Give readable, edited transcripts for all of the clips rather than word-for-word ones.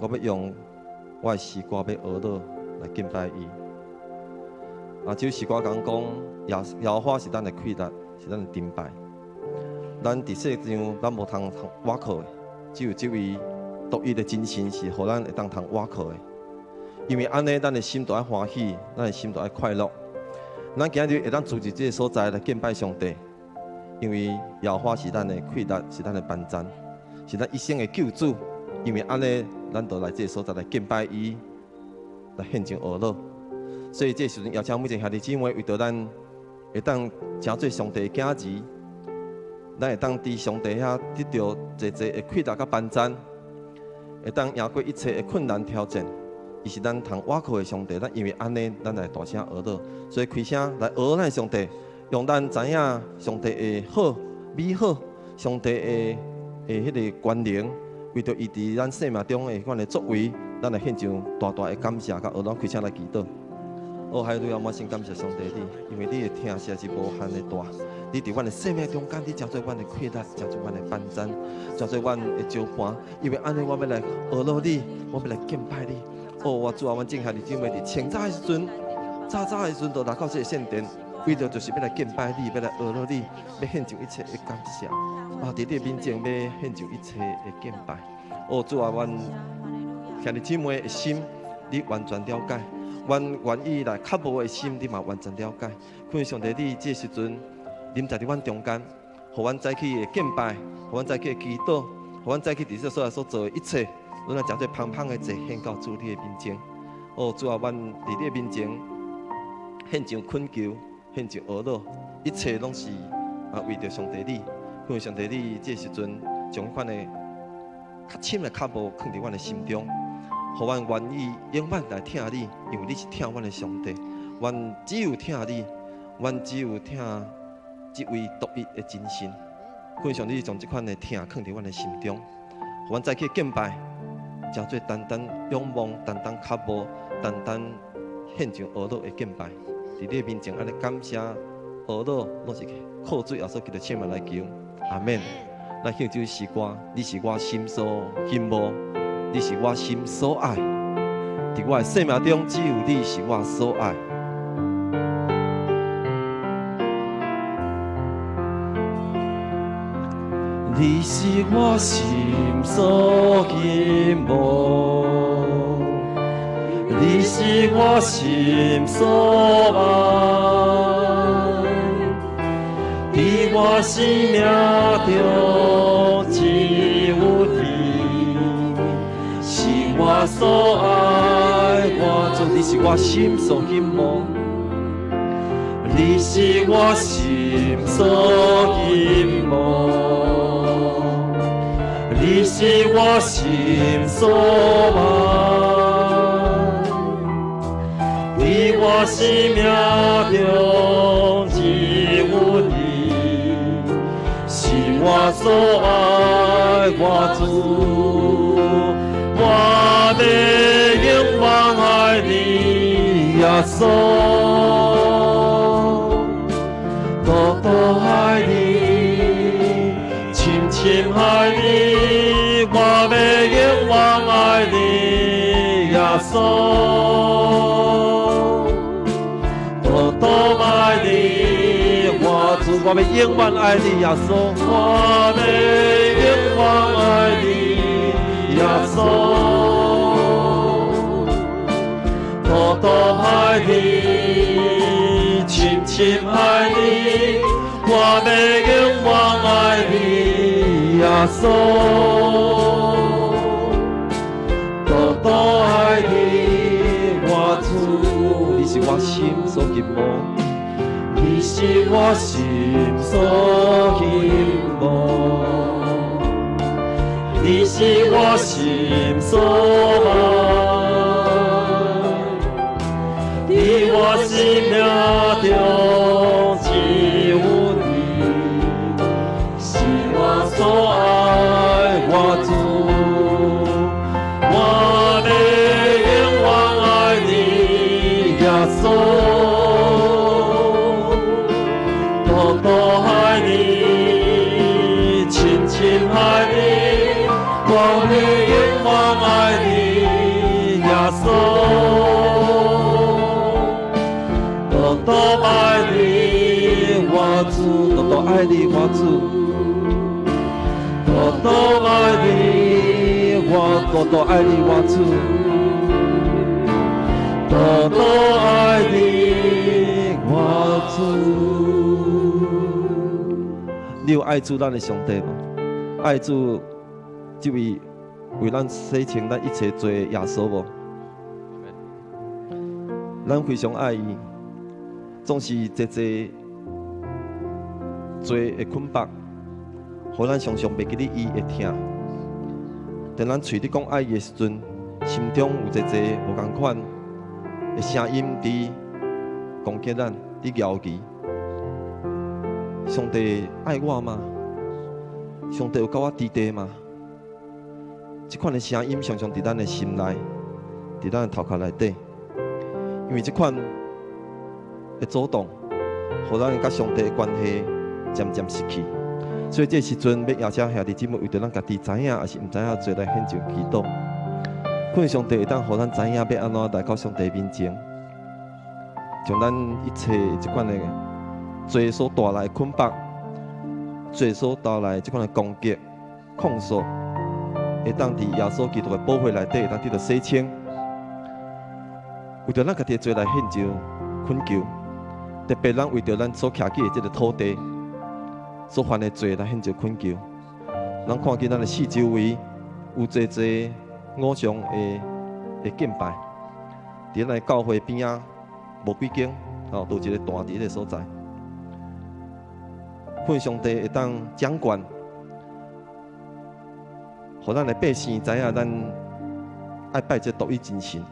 我要用我的诗歌要学乐来敬拜伊。这首诗歌讲，耶和华是咱的气力，是咱的顶牌。咱伫世上，咱无通倚靠的，只有这位独一的真神是，互咱会当通倚靠的。因为安尼，咱的心都爱欢喜，咱的心都爱快乐。咱今日会当住伫这个所在来敬拜上帝，因为耶和华是咱的气力，是咱的帮站，是咱一生的救主。因为安尼，咱就来这个所在来敬拜伊，来献上恶乐。所以这时阵邀请每一个兄弟姊妹，为着咱会当成做上帝的囝儿，咱会当伫上帝遐得到济济的气力甲帮站，会当赢过一切的困难挑战。伊是咱通倚靠的上帝，咱因为安尼，咱来大声学乐，所以开声来学咱的上帝，用咱知影上帝的好、美好，上帝的迄个权能。为着伊伫咱生命中的款的作为，咱来献上大大的感谢，甲学咱开声来祈祷。哈利路亚，满心感谢上帝你，因为你的疼实在是无限的大。你伫阮的生命中间，你真做阮的气力，真做阮的帮站，真做阮的招伴。因为安尼，我要来学乐你，我要来敬拜你。我主啊，阮正兄弟姊妹伫清早的时阵，早的时阵就来到这个圣殿，为着就是要来敬拜你，要来学乐你，要献上一切的感谢。伫你面前要献上一切的敬拜。主啊，阮兄弟姊妹的心，你完全了解；阮愿意来较无的心，你嘛完全了解。恳上帝，你这时阵临在伫阮中间，互阮早起的敬拜，互阮早起的祈祷，互阮早起伫这所在所做的一切，拢来诚做芳芳的祭献到主你的面前。主啊，阮伫你的面前献上恳求，献上学乐，一切拢是为着上帝你。恳上帝，你这时阵将款的较深的较无放伫阮的心中，互阮愿意永远来听你，因为你是听阮的上帝。阮只有听你，阮只有听这位独一的真神。恳上帝将这款的听放伫阮的心中，互阮再去敬拜，诚做单单仰望，单单较无，单单献上学乐的敬拜。伫你面前安尼感谢学乐，拢是靠主耶稣基督签名来求。阿免。咱唱这首诗歌，你是我心所羡慕，你是我心所爱。伫我的生命中，只有你是我所爱。你是我心所羡慕，你是我心所爱。伫我生命中只有你，是我所爱。你是我心所羡慕，你是我心所羡慕，你是我心所爱。伫我生命中只有你。我所爱我主，我要永远爱你，耶稣，多多爱你，深深爱你，我要永远爱你，耶稣，多多爱你。我要永远爱你，耶稣，我要永远爱你，耶稣，多多爱你，深深爱你，我要永远爱你，耶稣，多多爱你，我主，你是我心所渴望。你是我心所渴望，你是我心所爱，伫我生命中只有你，是我所爱我主，我要永远爱你，耶稣。多爱你，深深爱你，我要永远爱我主，多多爱你，我多多爱你，我主，多多爱你，我主。你有爱主咱的上帝吗？爱主这位为咱洗清咱一切罪的耶稣无？咱非常爱伊，总是一罪的捆绑，互咱常常袂记得伊会疼。当咱嘴里讲爱伊的时阵，心中有无共款的声音伫攻击咱，伫咬伊。上帝爱我吗？上帝有甲我伫地吗？这款的声音常常伫咱的心内，伫咱的头壳内底。因为这款的阻挡，互咱甲上帝的关系渐渐失去。所以这时阵要邀请兄弟姊妹为着咱家己知影，还是毋知影做来献上祈祷。恳上帝会当互咱知影要安怎来到上帝面前，将咱一切这款的罪所带来的捆绑，罪所带来这款的攻击、控诉，会当伫耶稣基督的保护内底，会当得到洗清。为着咱家己的罪来献上恳求，特别咱为着咱所徛起的这个土地所犯的罪来献上恳求。咱看见咱的四周围有偶像的敬拜，伫咱的教会边仔无几间，都有一个大伫个所在。恳上帝会当掌管，互咱的百姓知影咱爱拜这独一真神。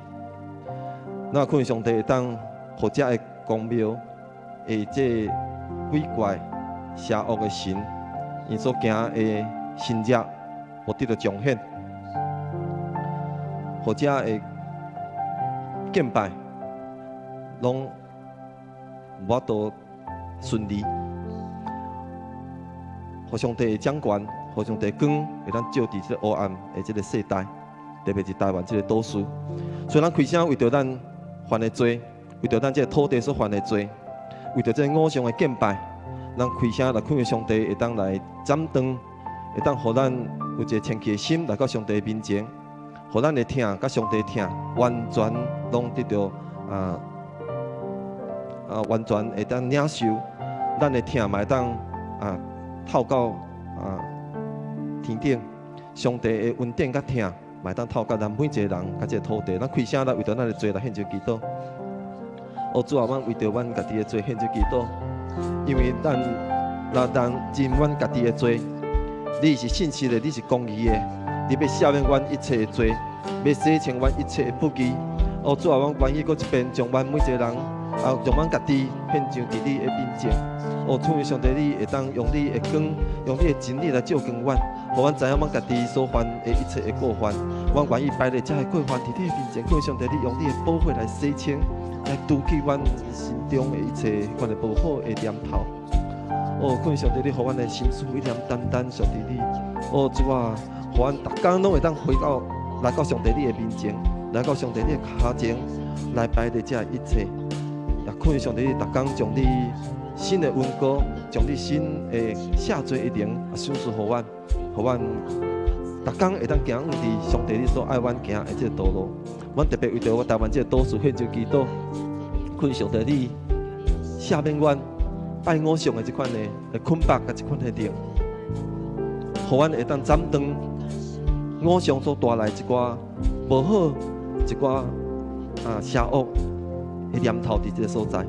那恳上帝会当，互这个公庙的这鬼怪、邪恶的神，因所行的神业，无得到彰显；互这个敬拜，拢无法度顺利。互上帝的掌管，互上帝的光会当照伫这黑暗的这个世代，特别是台湾这个都市。所以咱开声为着咱犯的罪，为着咱这个土地所犯的罪，为着这偶像的敬拜，咱开声来恳求上帝会当来斩断，会当互咱有一个清气的心来到上帝的面前，互咱的疼甲上帝的疼完全拢得到完全会当领受，咱的疼嘛会当透到天顶，上帝的恩典甲疼。买当透过咱每一个人，甲这个土地，咱开声来为着咱的罪来献上祈祷。主啊，阮为着阮家己的罪献上祈祷，因为咱若人认阮家己的罪，你是信实的，你是公义的，你要赦免阮一切的罪，要洗清阮一切的不义。主啊，阮愿意搁一遍将阮每一个人，将阮家己献上伫你的面前。主啊，上帝，你会当用你的光，用你的真理来照光阮。互阮知影，阮家己所犯的一切的过犯，阮愿意摆咧这个过犯伫你的面前。恳上帝，你用你的保护来洗清，来除去阮心中的一切款的不好的念头。恳上帝，你互阮的心思意念单单属于你。主啊，互阮逐工拢会当回到来到上帝你的面前，来到上帝你的脚前，来摆咧这一切。也恳上帝，你逐工将你新的恩膏，将你新的赦罪一灵赏赐互阮。互阮逐工会当行伫上帝你所爱阮行的这个道路，阮特别为着我台湾这个都市献上祈祷，恳上帝你赦免阮拜偶像的这款的捆绑甲这款的灵，互阮会当斩断偶像所带来一寡无好、一寡邪恶的念头伫这个所在，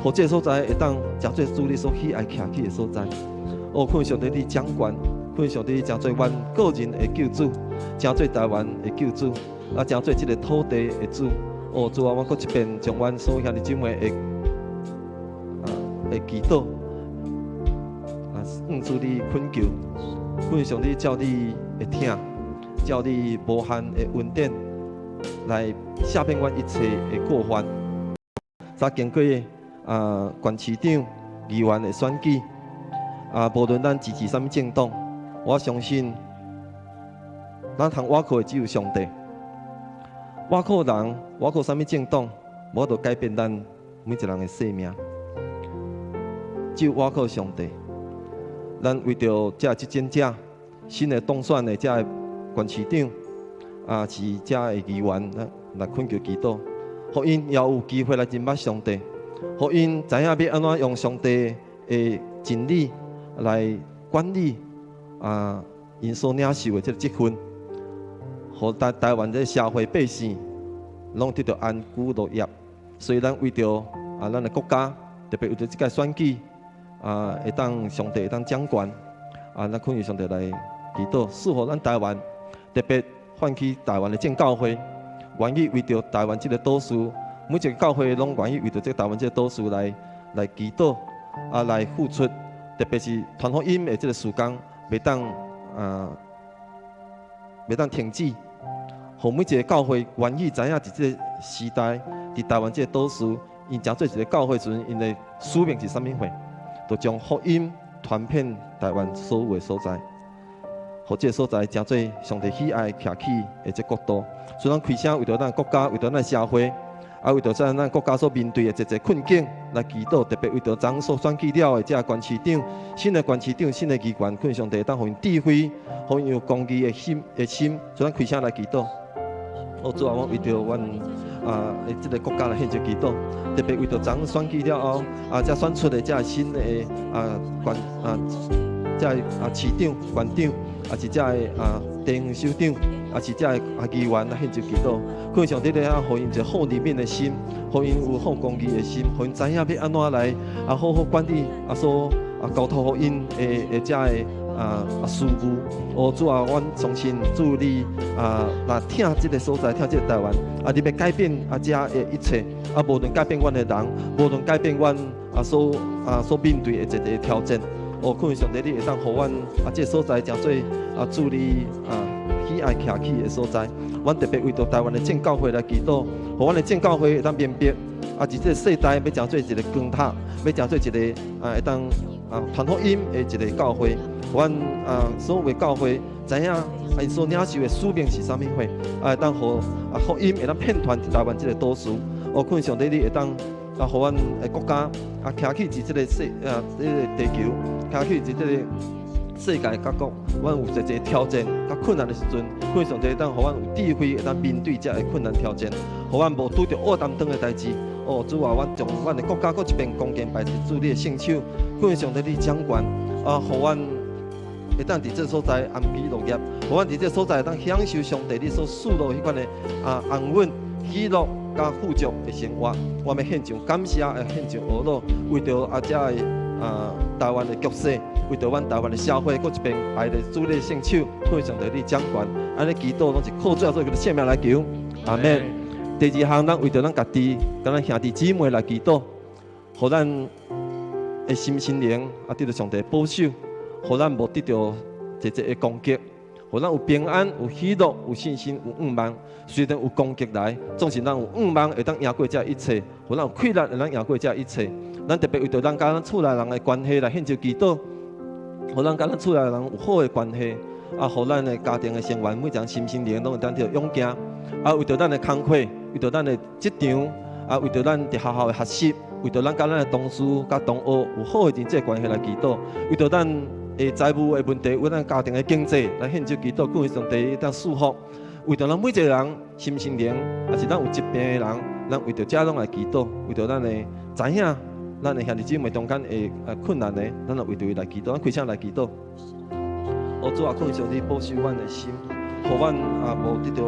互这个所在会当真做主你所喜爱徛起的所在。恳上帝你掌管。恳上帝真做阮个人的救主，真做台湾的救主，真做这个土地的主。主啊，我搁一遍将阮所兄弟姊妹的祈祷，主你恳求，恳上帝照你的疼，照你无限的恩典来赦免阮一切的过犯。昨经过县市长、议员的选举，无论咱支持什么政党。我相信，咱通倚靠的只有上帝。倚靠人，倚靠什么政党，无法度改变咱每一个人的生命。只有倚靠上帝。咱为着这执政者、新的当选的这个县市长是这个议员，来恳求祈祷，互因也有机会来认捌上帝，互因知影要安怎用上帝的真理来管理因所领受的这个职分，互台湾这社会百姓拢得到安居乐业。所以咱为着咱的国家，特别为着这个选举会当上帝会当掌权咱恳求上帝来祈祷，赐予咱台湾，特别唤起台湾的正教会，愿意为着台湾这个岛屿，每一个教会拢愿意为着这台湾这个岛屿来祈祷来付出，特别是传福音的这个事工，袂当停止，互每一个教会愿意知影伫这个时代，伫台湾这个岛屿，因诚做一个教会时阵，因的使命是啥物货？就将福音传遍台湾所有的所在，互这个所在诚做上帝喜爱徛起的这国度。所以咱开声为着咱国家，为着咱社会，为着咱国家所面对的一困境来祈祷，特别为着咱所选举了的这县市长、新的县市长、新的议员，恳上帝当互因智慧，互因有公义的心。所以咱开声来祈祷。主啊，我为着阮这个国家来献上祈祷，特别为着咱选举了后才选出的这新的这市长、县长，是这地方首长，是这议员来献上祈祷。恳上帝咧，互因一个好人民的心，互因有好公义的心，互因知影要安怎来好好管理所交托互因的这个事务。主啊，阮相信主你若听这个所在，听这个台湾你要改变这的一切无论改变阮的人，无论改变阮所面对的一个挑战。恳上帝，你会当互阮这个所在诚做主你喜爱徛起的所在。阮特别为着台湾的正教会来祈祷，互阮的正教会会当明白伫这个世代要诚做一个光塔，要诚做一个会当传福音的一个教会。阮所有的教会知影因所领受的使命是啥物货，当互福音会当遍传台湾这个岛屿。恳上帝，你会当互阮的国家徛起伫这个这个地球，徛起伫这个世界各国，阮有一个挑战甲困难的时阵，恳上帝当互阮有智慧，会当面对这个困难挑战，互阮无拄着恶担当的代志。主啊，阮将阮的国家搁一遍恭敬拜主你的圣手，恳上帝你掌权互阮会当伫这所在安居乐业，互阮伫这所在会当享受上帝你所赐落迄款的安稳、喜乐甲富足的生活。我们献上感谢，献上阿罗，为着这个台湾的局势，为着阮台湾的社会，搁一遍拜的主你的圣手，恳上帝你掌权。安尼祈祷拢是靠主耶稣的性命来求，阿们。第二项，咱为着咱家己，甲咱兄弟姊妹来祈祷，互咱的心灵得到上帝保守，互咱无得到一的攻击，互咱有平安、有喜乐、有信心、有盼望。虽然有攻击来，总是咱有盼望会当赢过这一切，互咱有气力会当赢过这一切。咱特别为着咱甲咱厝内人的关系来献上祈祷，互咱甲咱厝内人有好的关系，互咱的家庭的成员每一心灵拢会当得到勇敢。为着咱的工课，为着咱的职场，为着咱伫学校的学习，为着咱甲咱的同事、甲同学有好的人际关系来祈祷，为着咱的财务的问题，为咱家庭的经济来献上祈祷，恳上帝当赐福。为着咱每一个人心灵，是咱有疾病的人，咱为着这拢来祈祷，为着咱的知影，咱的兄弟姊妹中间的困难的，咱也为着伊来祈祷，咱开声来祈祷。主啊，恳上帝保守阮的心。互阮无得到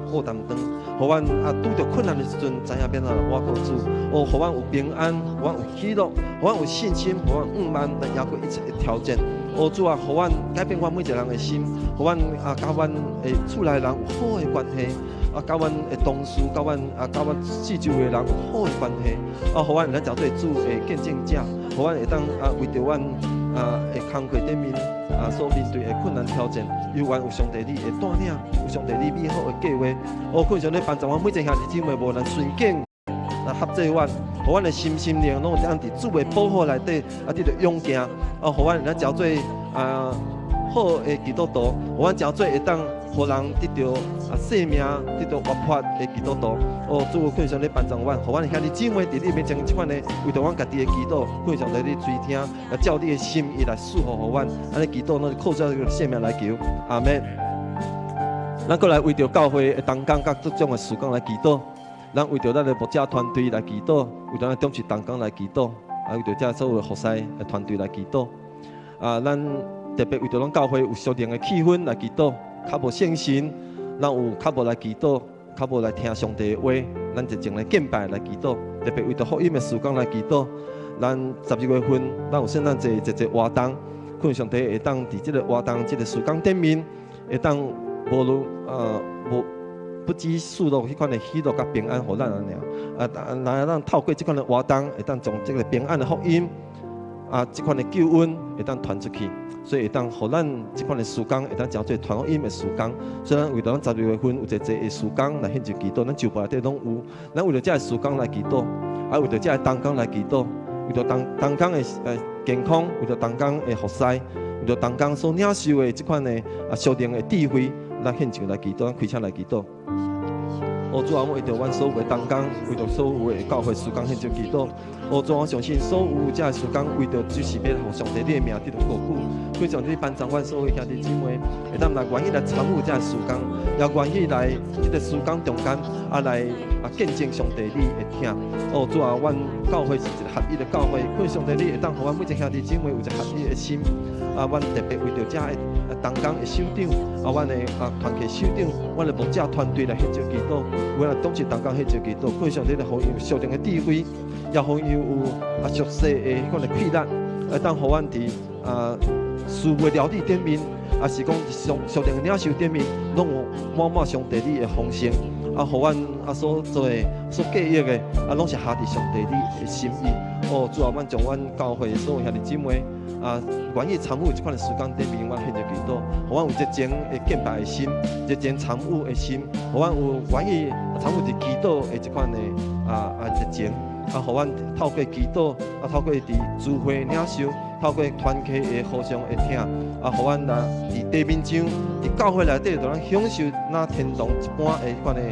好担当，互阮拄着困难的时阵，知影变哪我靠主。互阮有平安，互阮有喜乐，互阮有信心，互阮盼望能赢过一切的挑战。主啊，互阮改变阮每一个人的心，互阮甲阮的厝内人有好的关系，甲阮的同事，甲阮四周的人有好的关系。互阮会当做主的见证者，互阮会当为着阮的工课顶面所面对的困难挑战，有缘有上帝你的带领，有上帝你美好的计划。恳上帝帮助阮每一个兄弟姊妹，无能顺境合作阮，互阮的心灵拢当伫主的保护内底，得到勇敢。互阮会当交做好的基督徒，互阮交做会当互人得到生命、得到活泼的基督徒。主恳上帝帮助阮，互阮兄弟姊妹伫你面前即款的为着阮家己的祈祷，恳上帝你垂听，也照你的心意来赐福互阮。安尼祈祷，咱靠着这个生命来求，阿门。咱过来为着教会的同工甲各种的事工来祈祷，咱为着咱的牧者团队来祈祷，为着咱中市同工来祈祷，为着这所有的服侍的团队来祈祷。咱特别为着咱教会有属灵的气氛来祈祷，较无信心，咱有较无来祈祷，较无来听上帝的话，咱就前来敬拜来祈祷。特别为着福音的事工来祈祷。咱12月份，咱有圣诞节一活动，恳上帝会当伫这个活动、这个事工顶面，会当无论不止赐落迄款的喜乐甲平安，互咱安尼来咱透过这款的活动，会当将这个平安的福音。这款的救恩会当传出去，所以会当互咱这款的事工会当真做传福音的事工。所以咱为着咱12月份有一个的事工来献上祈祷，咱就内底拢有。咱为着这个事工来祈祷，为着这个同工来祈祷，为着同工的健康，为着同工的服侍，为着同工所领受的这款的属灵的智慧，咱献上来祈祷，开车来祈祷。主啊，我为着阮所有的同工，为着所有的教会事工献上祈祷。主啊，我相信所有这事工为着就是要互上帝你的名得到高举。恳上帝帮助阮所有兄弟姊妹，会当来愿意来参与这事工，也愿意来这个事工中间来见证上帝你的听。主啊，阮教会是一个合一的教会，恳上帝你会当互阮每一个兄弟姊妹有一个合一的心。阮特别为着这同工的首长，阮的团契首长，阮的牧者团队来献上祈祷，为了当时同工献上祈祷，恳上帝来互伊有属灵的智慧，也互伊有熟悉的迄款的气力，来当互阮伫事业了理顶面，是讲属灵的领袖顶面，拢有满上帝你的丰盛，互阮所做的、所计划的，拢是合伫上帝你的心意。主啊，阮将阮教会所有兄弟姊妹。愿意参与这款的事工顶面，阮献上祈祷，互阮有热情的敬拜的心，热情参与的心，互阮有愿意参与伫祈祷的这款的热情，互阮透过祈祷，透过伫聚会领袖，透过团契的互相的听，互阮来伫地面上，伫教会内底，让咱享受那天堂一般的款的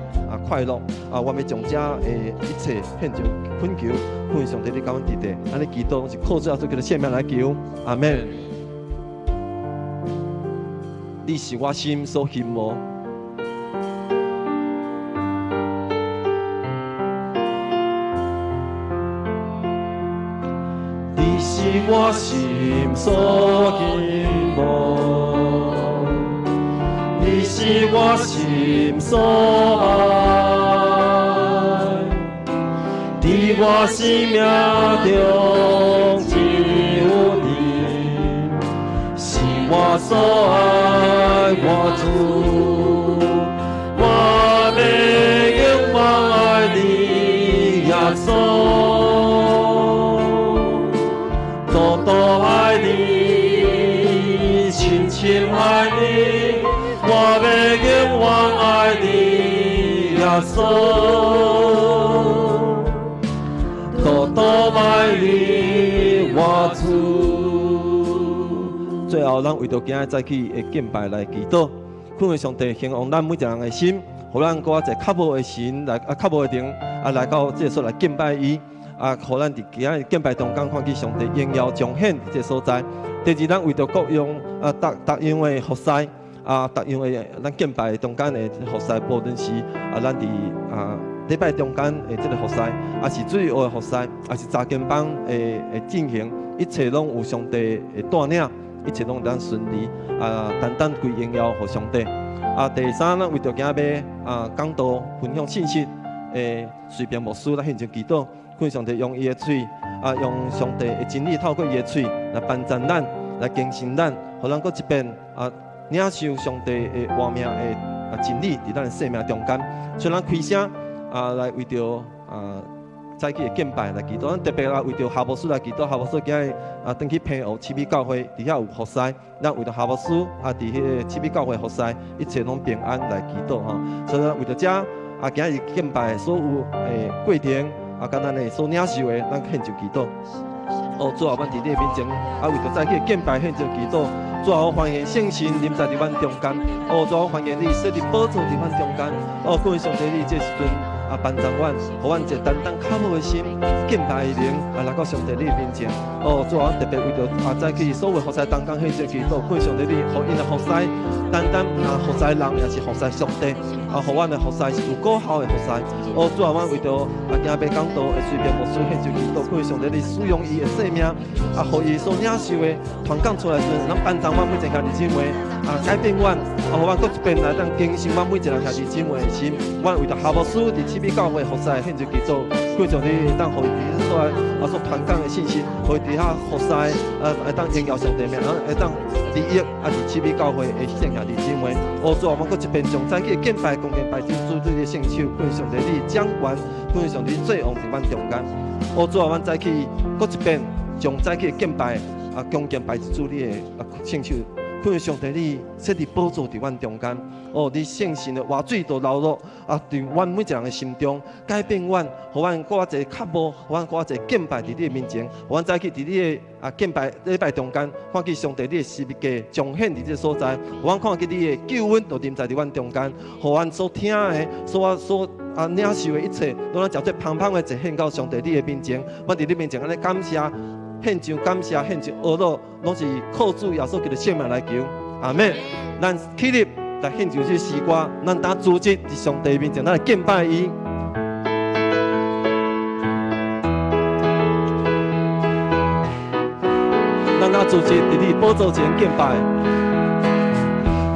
快乐。我要将这一切献上恳求。恳上帝你甲阮伫地，安尼祈祷是靠着主叫做生命来求，阿门。你是我心所羡慕，你是我心所羡慕，你是我心所爱。伫我生命中只有你，是我所爱我主，我要永远爱你，耶稣，多多爱你，深深爱你，我要永远爱你，耶稣。多爱你，我主。最后，咱为着今日早起的敬拜来祈祷，恳求上帝兴旺咱每一个人的心，互咱搁一较无的心来较无的灵来到这所来敬拜伊互咱伫今日敬拜中间看见上帝荣耀彰显这所在。第二，咱为着各样各样的服侍各样的咱敬拜中间的服侍，无论是咱伫礼拜中间的这个服侍，是最后的服侍，是查经班的进行，一切拢有上帝的带领，一切拢咱顺利单单归荣耀给上帝。第三，咱为着今日要讲道分享信息随便牧师来献上祈祷，恳上帝用伊的嘴用上帝的真理透过伊的嘴来帮助咱，来更新咱，互咱搁一遍领受上帝的活命的真理伫咱的生命中间。所以咱开声。来为着早起的敬拜来祈祷，咱特别来为着夏牧师来祈祷。夏牧师今日登去平湖七美教会，底下有服侍，咱为着夏牧师伫迄个七美教会服侍，一切拢平安来祈祷吼。所以为着这今日敬拜所有过程甲咱的所领受的，咱献上祈祷。主啊，阮伫你的面前，为着再去敬拜献上祈祷。主啊，我欢迎圣神临在伫阮中间。主啊，我欢迎你设立宝座伫阮中间。感谢上帝，你这时阵帮助阮，互阮一个单单靠好的心，敬拜的灵来到上帝你的面前。主啊，阮特别为着再去所有服侍当中献上祈祷，感谢上帝你，互因的服侍，单单服侍人，也是服侍上帝。互阮的服侍是有果效的服侍。主啊，阮为着行要讲道的随便牧师献上祈祷，感谢上帝你使用伊的生命，互伊所领受的传讲出来时，咱帮助阮每一个兄弟姊妹，改变阮，互阮搁一遍来当更新阮每一个兄弟姊妹的心。阮为着夏牧师伫七米教会服侍献上祈祷，感谢你当互伊伫所传讲的信息，互伊伫遐服侍，会当荣耀上帝名，会当利益伫七米教会的圣兄弟姊妹。主啊，阮搁一遍将早起敬拜、恭敬拜主你的圣手，感谢上帝你掌权，感谢上帝最王伫阮中间。主啊，阮早起搁一遍将早起敬拜。恭敬拜主你的圣手，感谢上帝你设立宝座伫阮中间。你圣神的活水都流落伫阮每一人的心中，改变阮，互阮搁一个较无，互阮搁一个敬拜伫你的面前，互阮早起伫你的敬拜礼拜中间，看见上帝你的十字架彰显伫这个所在，互阮看见你的救恩都临在伫阮中间，互阮所听的、所领受的一切，拢咱交做芳芳的一献到上帝你的面前，阮伫你面前安尼感谢。献上感谢，献上阿乐，拢是靠主耶稣基督的圣名来求，阿门。咱起立来献上这诗歌，咱当组织伫上帝面前，咱来敬拜伊。咱当组织伫你宝座前敬拜。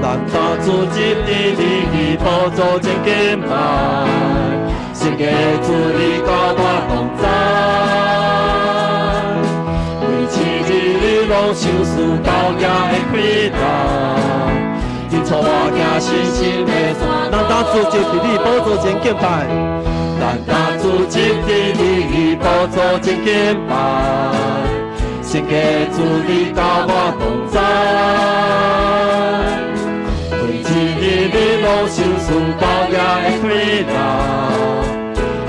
咱当组织伫你宝座前敬拜，圣洁主你甲我同在。拢受事高雅的亏待，因错我行信心的山，咱当组织伫你宝座前敬拜，咱当组织伫你宝座前敬拜，圣洁主你甲我同在，为一日你拢受事高雅的亏待，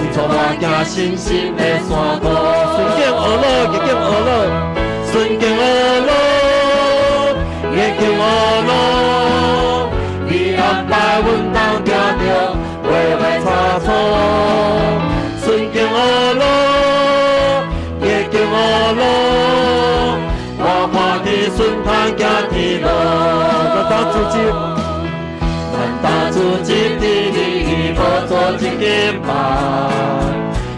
因错我行信心的山路，顺境而乐，逆境而乐。顺境而乐，逆境而乐，你安排阮当行着袂来差错。顺境而乐，逆境而乐，我看你顺摊行天路。咱当组织，咱当组织伫你宝座前敬拜，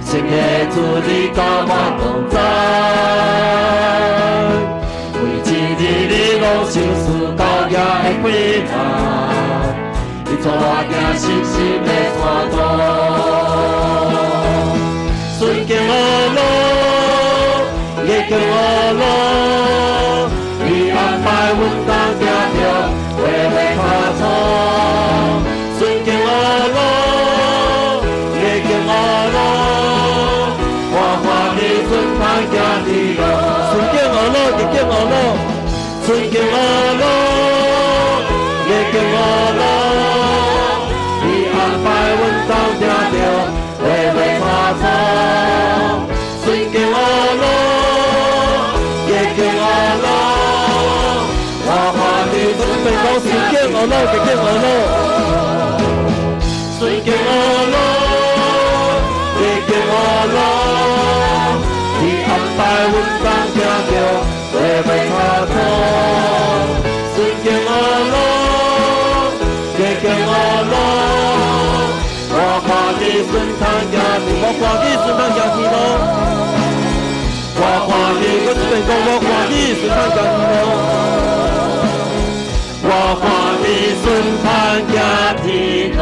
圣洁主你甲我同在。受事高雅的亏待，你带我行信心的山路。顺境而乐，逆境而乐，你安排阮当行着袂来差错。顺境而乐，逆境而乐，我看你顺摊行天路。顺境而乐，逆境而乐。顺境而乐，逆境而乐，你安排阮当行着袂来差错。顺境而乐，逆境而乐，我看你准备讲顺境而乐，逆境而乐。顺境而乐，逆境而乐，你安排阮当行着袂来差错。顺境而乐，逆境而乐，我看你顺摊行天，我看你顺摊行天路。我看你，我一遍讲，我看你顺摊行天路。我看你顺摊行天路。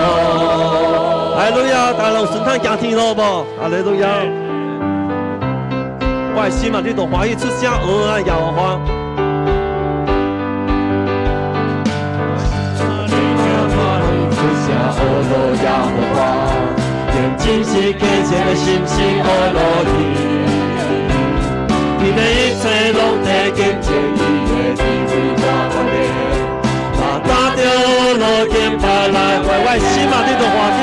哈利路亚，大家有顺摊行天路无？哈利路亚。我的心啊，你都欢喜出声，啊摇晃。欧罗亚和华，用真实虔诚的心心欧罗伊，你的一切拢得见证伊的智慧和权力，那打着欧罗敬拜来回，我心啊，你都欢喜，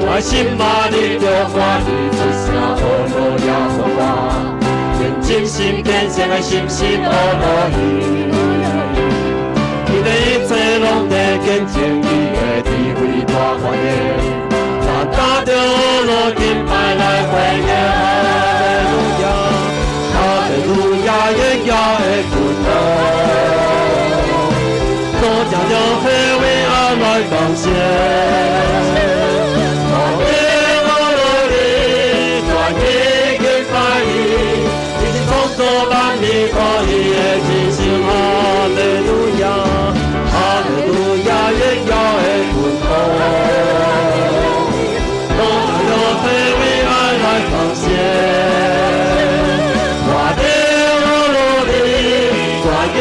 我心啊，你都欢喜出声欧罗亚和华，用信心，天上的信心阿罗伊。伊的一切拢在见证伊的智慧大发现，他打着阿罗金牌来回应哈利路亚，哈利路亚耶亚的君王，多将要黑为阿来奉献。你可以的真心，哈利路亚，哈利路亚，耶亚的君王，都要为为爱来奉献。我的阿罗尼，我已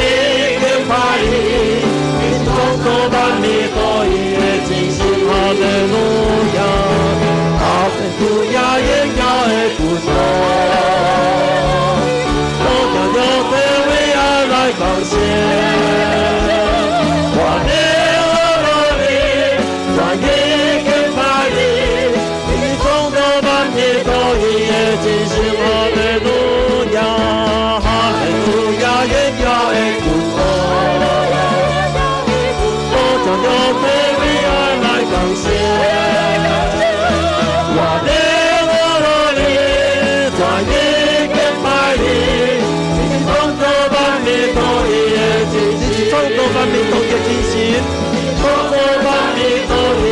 经派你，你从头把你可以的真心，哈利路亚，哈利路亚，耶亚的君王。奉献，我的阿罗尼，我已经派你，你从头把你可以的真心，哈利路亚，哈利路亚，耶亚的君王，我将要为爱来奉献。我的阿罗尼，我已经派你，你从头把你可以。创造万民都有真心，创造万民都有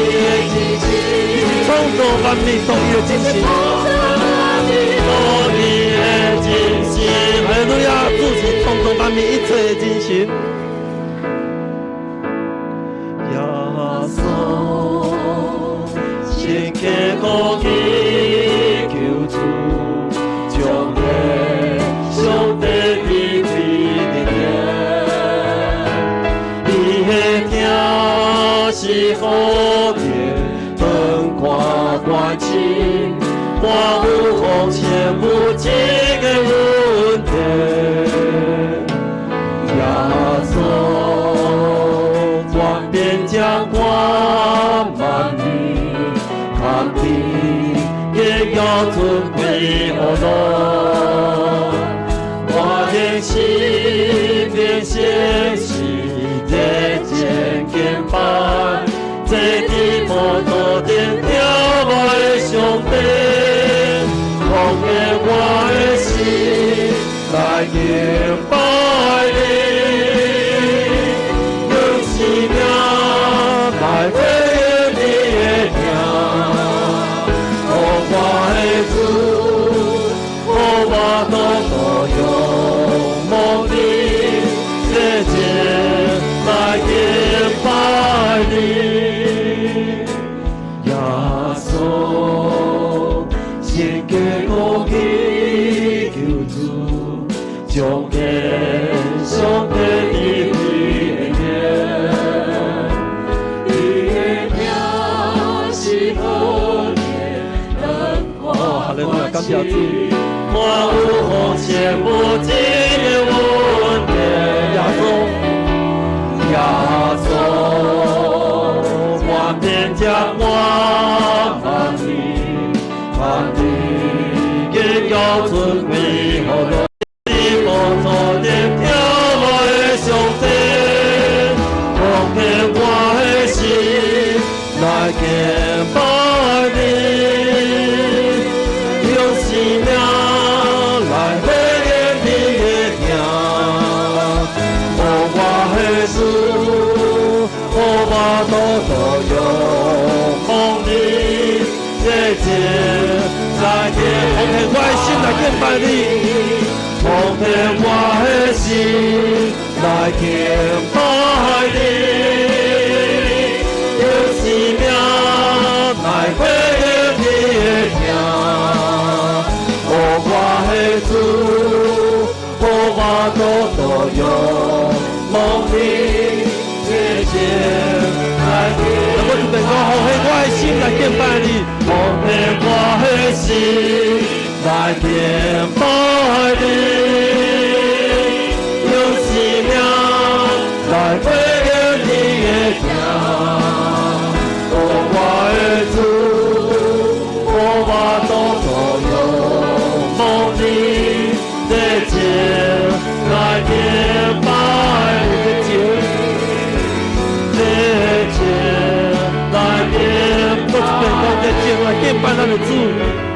真心，创造万民都有真心，都有真心。哈利路亚！主是创造万民一切的真心。耶稣，献给我祈求主，将你上帝的庇护。是好天，灯光关心，我有风险不尽的问题。耶稣，转变将光万里，看地也要准备好了。我的心变现实。渐渐办，这地无多点跳我的上帝，放下我的心来敬拜你，用生命来回应你的名，我的主，我都用梦里这件。来敬拜你，耶稣，献给我祈求主，将天上的你的你的名是何年灯光关心，我有风险不尽的问题，耶稣。耶稣，我便将我万里，万里也要准备好了。你我昨天跳落的上帝，放下我的心来敬拜你，用生命来回应你的名，我的主。我都用梦里这件来给奉献我的心来敬拜你，奉献我的心来敬拜你，用生命来回应你的名，我的主，我都用梦里。我准备我奉献我的心来敬拜你，奉献我的心来敬拜你，用生命来回应你的名，我的主，我都用梦里的。拜咱的主。